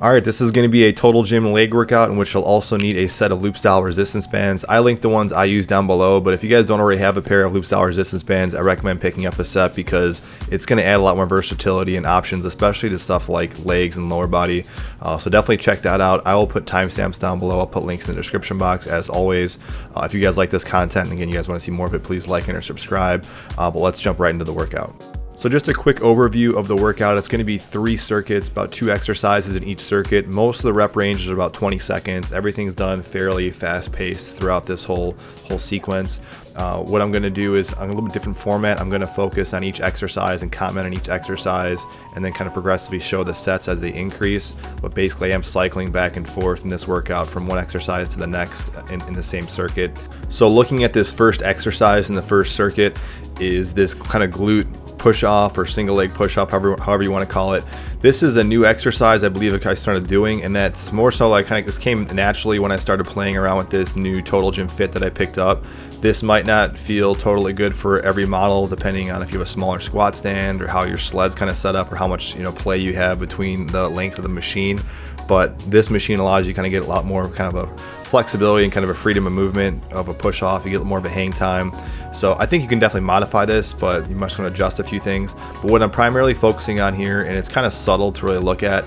Alright, this is going to be a total gym leg workout in which you'll also need a set of loop style resistance bands. I linked the ones I use down below, but if you guys don't already have a pair of loop style resistance bands, I recommend picking up a set because it's going to add a lot more versatility and options, especially to stuff like legs and lower body. So definitely check that out. I will put timestamps down below. I'll put links in the description box as always. If you guys like this content, and again, you guys want to see more of it, please like and or subscribe. But let's jump right into the workout. So just a quick overview of the workout. It's going to be 3 circuits, about 2 exercises in each circuit. Most of the rep range is about 20 seconds. Everything's done fairly fast paced throughout this whole sequence. What I'm going to do is, on a little bit different format, I'm going to focus on each exercise and comment on each exercise and then kind of progressively show the sets as they increase. But basically I'm cycling back and forth in this workout from one exercise to the next in the same circuit. So looking at this first exercise in the first circuit is this kind of glute push off or single leg push up, however you want to call it. This is a new exercise I believe I started doing, and that's more so like this came naturally when I started playing around with this new Total Gym Fit that I picked up. This might not feel totally good for every model depending on if you have a smaller squat stand or how your sled's kind of set up or how much play you have between the length of the machine. But this machine allows you to kind of get a lot more kind of a flexibility and kind of a freedom of movement of a push off. You get more of a hang time. So I think you can definitely modify this, but you must want to adjust a few things. But what I'm primarily focusing on here, and it's kind of subtle to really look at,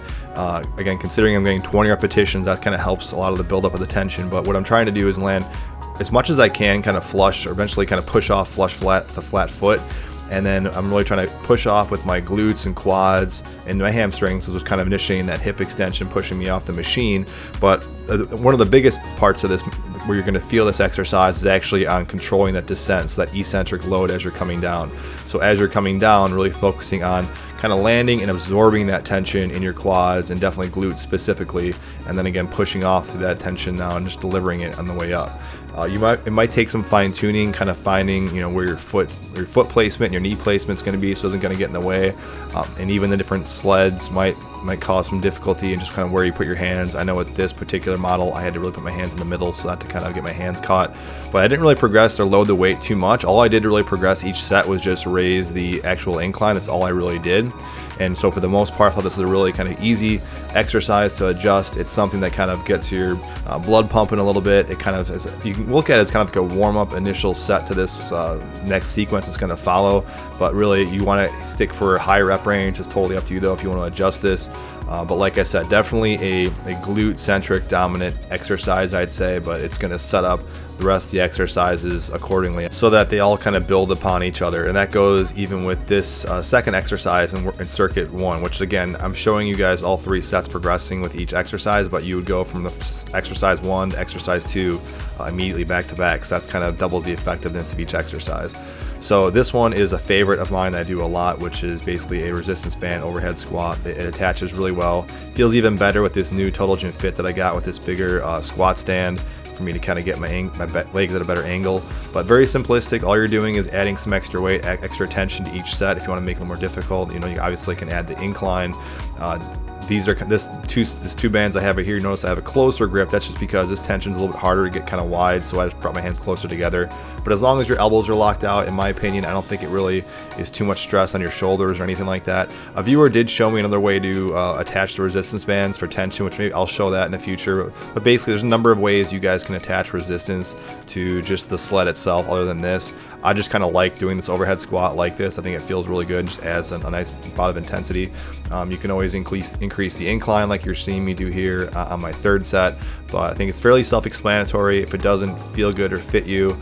again, considering I'm getting 20 repetitions, that kind of helps a lot of the buildup of the tension. But what I'm trying to do is land as much as I can, kind of flush or eventually kind of push off flush flat the flat foot. And then I'm really trying to push off with my glutes and quads and my hamstrings. This was kind of initiating that hip extension, pushing me off the machine. But one of the biggest parts of this, where you're going to feel this exercise, is actually on controlling that descent, so that eccentric load as you're coming down. So as you're coming down, really focusing on kind of landing and absorbing that tension in your quads and definitely glutes specifically, and then again pushing off through that tension now and just delivering it on the way up. It might take some fine tuning, kind of finding where your foot placement and your knee placement is going to be, so it isn't going to get in the way, and even the different sleds might cause some difficulty in just kind of where you put your hands. I know with this particular model I had to really put my hands in the middle so not to kind of get my hands caught, but I didn't really progress or load the weight too much. All I did to really progress each set was just raise the actual incline. That's all I really did. And so for the most part, I thought this is a really kind of easy exercise to adjust. It's something that kind of gets your blood pumping a little bit. It kind of, you can look at it as kind of like a warm-up initial set to this next sequence it's going to follow. But really, you want to stick for a high rep range. It's totally up to you though if you want to adjust this. But like I said, definitely a glute-centric dominant exercise, I'd say, but it's going to set up the rest of the exercises accordingly so that they all kind of build upon each other. And that goes even with this second exercise in circuit 1, which again, I'm showing you guys all 3 sets progressing with each exercise, but you would go from the exercise 1 to exercise 2 immediately back to back. So that's kind of doubles the effectiveness of each exercise. So this one is a favorite of mine that I do a lot, which is basically a resistance band overhead squat. It attaches really well. Feels even better with this new Total Gym Fit that I got with this bigger squat stand for me to kind of get my legs at a better angle. But very simplistic. All you're doing is adding some extra weight, extra tension to each set. If you want to make it a little more difficult, you obviously can add the incline. These are this two bands I have it here. You notice I have a closer grip. That's just because this tension is a little bit harder to get kind of wide, so I just brought my hands closer together. But as long as your elbows are locked out, in my opinion, I don't think it really is too much stress on your shoulders or anything like that. A viewer did show me another way to attach the resistance bands for tension, which maybe I'll show that in the future. But basically, there's a number of ways you guys can attach resistance to just the sled itself other than this. I just kind of like doing this overhead squat like this. I think it feels really good, just adds a nice bout of intensity. You can always increase the incline like you're seeing me do here on my third set, but I think it's fairly self-explanatory. If it doesn't feel good or fit you,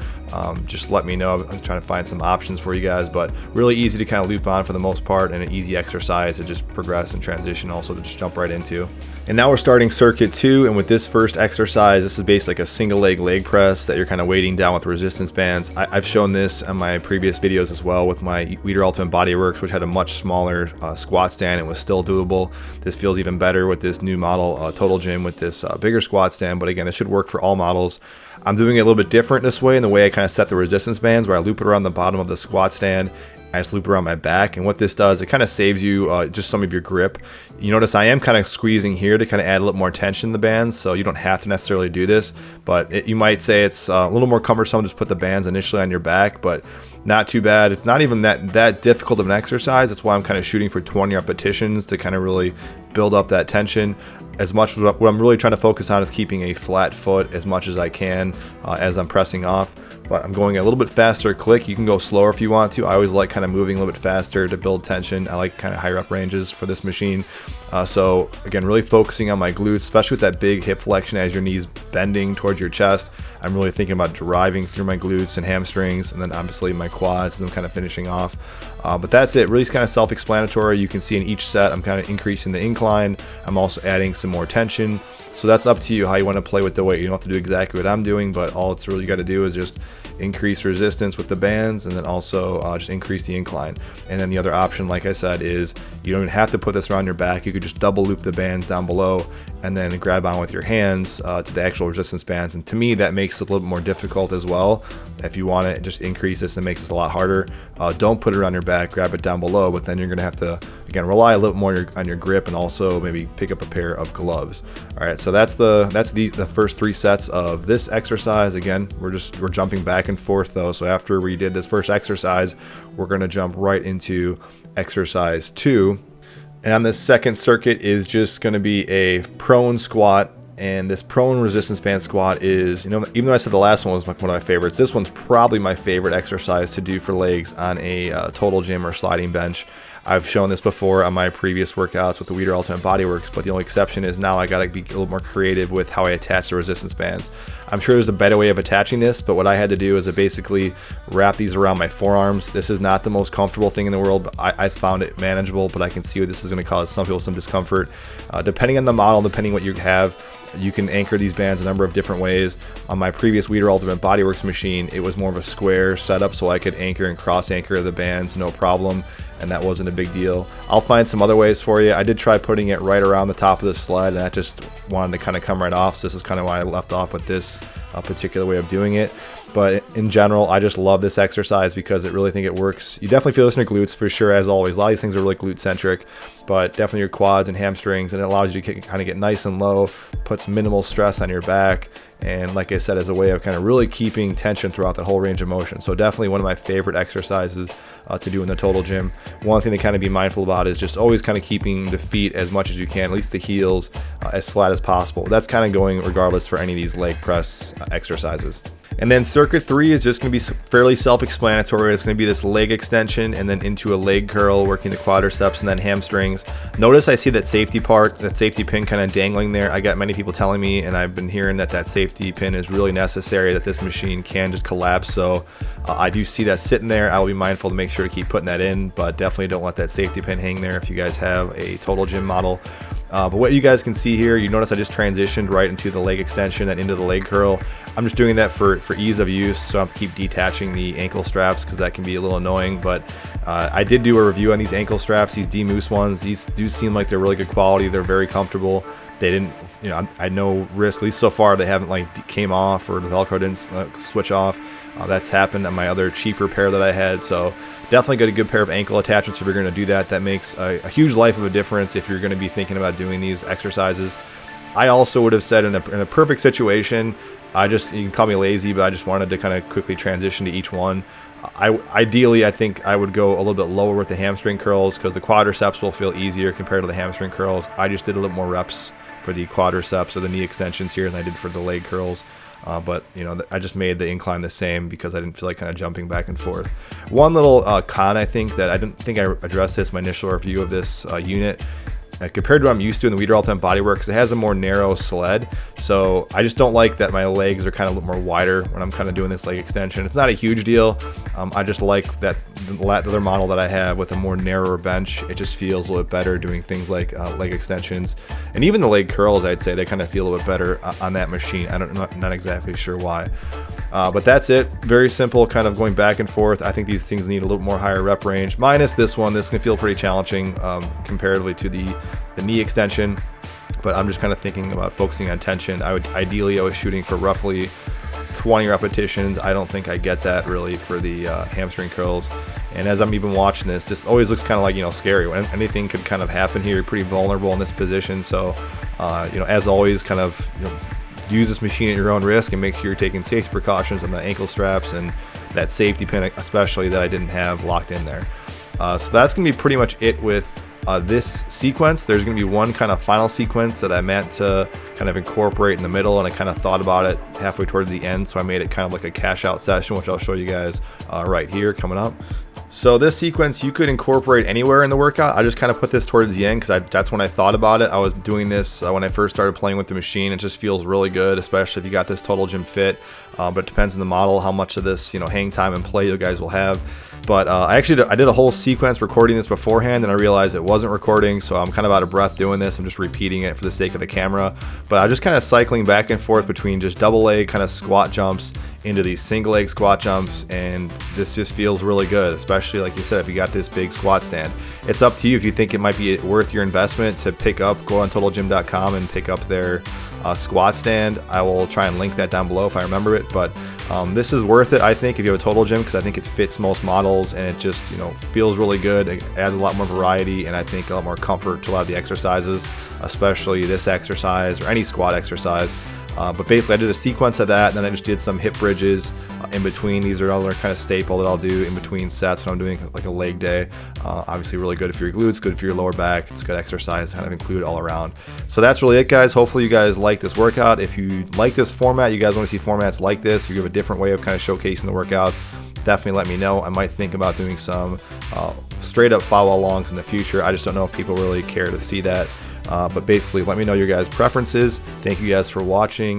just let me know. I'm trying to find some options for you guys, but really easy to kind of loop on for the most part, and an easy exercise to just progress and transition also to just jump right into. And now we're starting circuit 2, and with this first exercise, this is basically like a single leg press that you're kind of weighting down with resistance bands. I've shown this on my previous videos as well with my Weider Ultimate Body Works, which had a much smaller squat stand. It was still doable. This feels even better with this new model Total Gym with this bigger squat stand, but again, this should work for all models. I'm doing it a little bit different this way in the way I kind of set the resistance bands, where I loop it around the bottom of the squat stand. I just loop around my back, and what this does, it kind of saves you just some of your grip. You notice I am kind of squeezing here to kind of add a little more tension in the bands, so you don't have to necessarily do this, but you might say it's a little more cumbersome to just put the bands initially on your back, but not too bad. It's not even that difficult of an exercise. That's why I'm kind of shooting for 20 repetitions to kind of really build up that tension. as much what I'm really trying to focus on is keeping a flat foot as much as I can as I'm pressing off. But I'm going a little bit faster click. You can go slower if you want to. I always like kind of moving a little bit faster to build tension. I like kind of higher up ranges for this machine. So again, really focusing on my glutes, especially with that big hip flexion as your knees bending towards your chest. I'm really thinking about driving through my glutes and hamstrings, and then obviously my quads as I'm kind of finishing off. But that's it. Really kind of self-explanatory. You can see in each set I'm kind of increasing the incline. I'm also adding some more tension. So that's up to you how you want to play with the weight. You don't have to do exactly what I'm doing, but all it's really got to do is just increase resistance with the bands, and then also just increase the incline. And then the other option, like I said, is you don't even have to put this around your back. You could just double loop the bands down below and then grab on with your hands to the actual resistance bands. And to me, that makes it a little bit more difficult as well. If you want to just increase this, it makes it a lot harder. Don't put it around your back, grab it down below, but then you're going to have to, again, rely a little more on your grip, and also maybe pick up a pair of gloves. All right, so that's the first 3 sets of this exercise. Again, we're jumping back and forth though. So after we did this first exercise, we're going to jump right into exercise 2. And on this second circuit is just going to be a prone squat. And this prone resistance band squat is, even though I said the last one was one of my favorites, this one's probably my favorite exercise to do for legs on a total gym or sliding bench. I've shown this before on my previous workouts with the Weider Ultimate Bodyworks, but the only exception is now I gotta be a little more creative with how I attach the resistance bands. I'm sure there's a better way of attaching this, but what I had to do is to basically wrap these around my forearms. This is not the most comfortable thing in the world, but I found it manageable, but I can see what this is gonna cause some people some discomfort. Depending on the model, depending what you have, you can anchor these bands a number of different ways. On my previous Weider Ultimate Bodyworks machine, it was more of a square setup, so I could anchor and cross anchor the bands no problem, and that wasn't a big deal. I'll find some other ways for you. I did try putting it right around the top of the sled, and that just wanted to kind of come right off, so this is kind of why I left off with this particular way of doing it. But in general, I just love this exercise because I really think it works. You definitely feel this in your glutes for sure, as always. A lot of these things are really glute centric, but definitely your quads and hamstrings, and it allows you to kind of get nice and low, puts minimal stress on your back, and like I said, as a way of kind of really keeping tension throughout the whole range of motion. So definitely one of my favorite exercises to do in the total gym. One thing to kind of be mindful about is just always kind of keeping the feet as much as you can, at least the heels, as flat as possible. That's kind of going regardless for any of these leg press exercises. And then circuit 3 is just going to be fairly self-explanatory. It's going to be this leg extension and then into a leg curl, working the quadriceps and then hamstrings. Notice I see that safety pin kind of dangling there. I got many people telling me, and I've been hearing that safety pin is really necessary, that this machine can just collapse. So I do see that sitting there. I will be mindful to make sure to keep putting that in, but definitely don't let that safety pin hang there if you guys have a total gym model. But what you guys can see here, you notice I just transitioned right into the leg extension and into the leg curl. I'm just doing that for ease of use, so I don't have to keep detaching the ankle straps because that can be a little annoying. But I did do a review on these ankle straps, these D-Moose ones. These do seem like they're really good quality. They're very comfortable. They didn't, I no risk, at least so far, they haven't came off or the Velcro didn't switch off. That's happened on my other cheaper pair that I had. So definitely get a good pair of ankle attachments if you're going to do that. That makes a huge life of a difference if you're going to be thinking about doing these exercises. I also would have said in a perfect situation, you can call me lazy, but I just wanted to kind of quickly transition to each one. Ideally, I think I would go a little bit lower with the hamstring curls because the quadriceps will feel easier compared to the hamstring curls. I just did a little more reps for the quadriceps or the knee extensions here than I did for the leg curls. But I just made the incline the same because I didn't feel like kind of jumping back and forth. One little con, I think, that I didn't think I addressed this in my initial review of this unit. Compared to what I'm used to in the Weider Ultimate Bodyworks, it has a more narrow sled. So I just don't like that my legs are kind of a little more wider when I'm kind of doing this leg extension. It's not a huge deal. I just like that the other model that I have with a more narrower bench. It just feels a little bit better doing things like leg extensions. And even the leg curls, I'd say, they kind of feel a little bit better on that machine. I'm not exactly sure why. But that's it. Very simple, kind of going back and forth. I think these things need a little more higher rep range. Minus this one, this can feel pretty challenging comparatively to the knee extension. But I'm just kind of thinking about focusing on tension. I was shooting for roughly 20 repetitions. I don't think I get that really for the hamstring curls. And as I'm even watching this always looks kind of like, scary. When anything could kind of happen here. You're pretty vulnerable in this position. So, as always, kind of, use this machine at your own risk and make sure you're taking safety precautions on the ankle straps and that safety pin, especially, that I didn't have locked in there. So that's going to be pretty much it with this sequence. There's going to be one kind of final sequence that I meant to kind of incorporate in the middle, and I kind of thought about it halfway towards the end, so I made it kind of like a cash out session, which I'll show you guys right here coming up. So this sequence you could incorporate anywhere in the workout. I just kind of put this towards the end because that's when I thought about it. I was doing this when I first started playing with the machine. It just feels really good, especially if you got this Total Gym Fit. But it depends on the model, how much of this hang time and play you guys will have. But I did a whole sequence recording this beforehand, and I realized it wasn't recording, so I'm kind of out of breath doing this. I'm just repeating it for the sake of the camera. But I'm just kind of cycling back and forth between just double leg kind of squat jumps into these single leg squat jumps, and this just feels really good, especially like you said, if you got this big squat stand. It's up to you if you think it might be worth your investment to go on TotalGym.com and pick up their squat stand. I will try and link that down below if I remember it, but this is worth it, I think, if you have a Total Gym, because I think it fits most models, and it just feels really good. It adds a lot more variety, and I think a lot more comfort to a lot of the exercises, especially this exercise or any squat exercise. But basically I did a sequence of that, and then I just did some hip bridges in between. These are other kind of staple that I'll do in between sets when I'm doing like a leg day. Obviously really good for your glutes, good for your lower back. It's good exercise, kind of include all around. So that's really it, guys. Hopefully you guys like this workout. If you like this format, you guys want to see formats like this, you have a different way of kind of showcasing the workouts, definitely let me know. I might think about doing some straight up follow alongs in the future. I just don't know if people really care to see that. But basically let me know your guys' preferences. Thank you guys for watching.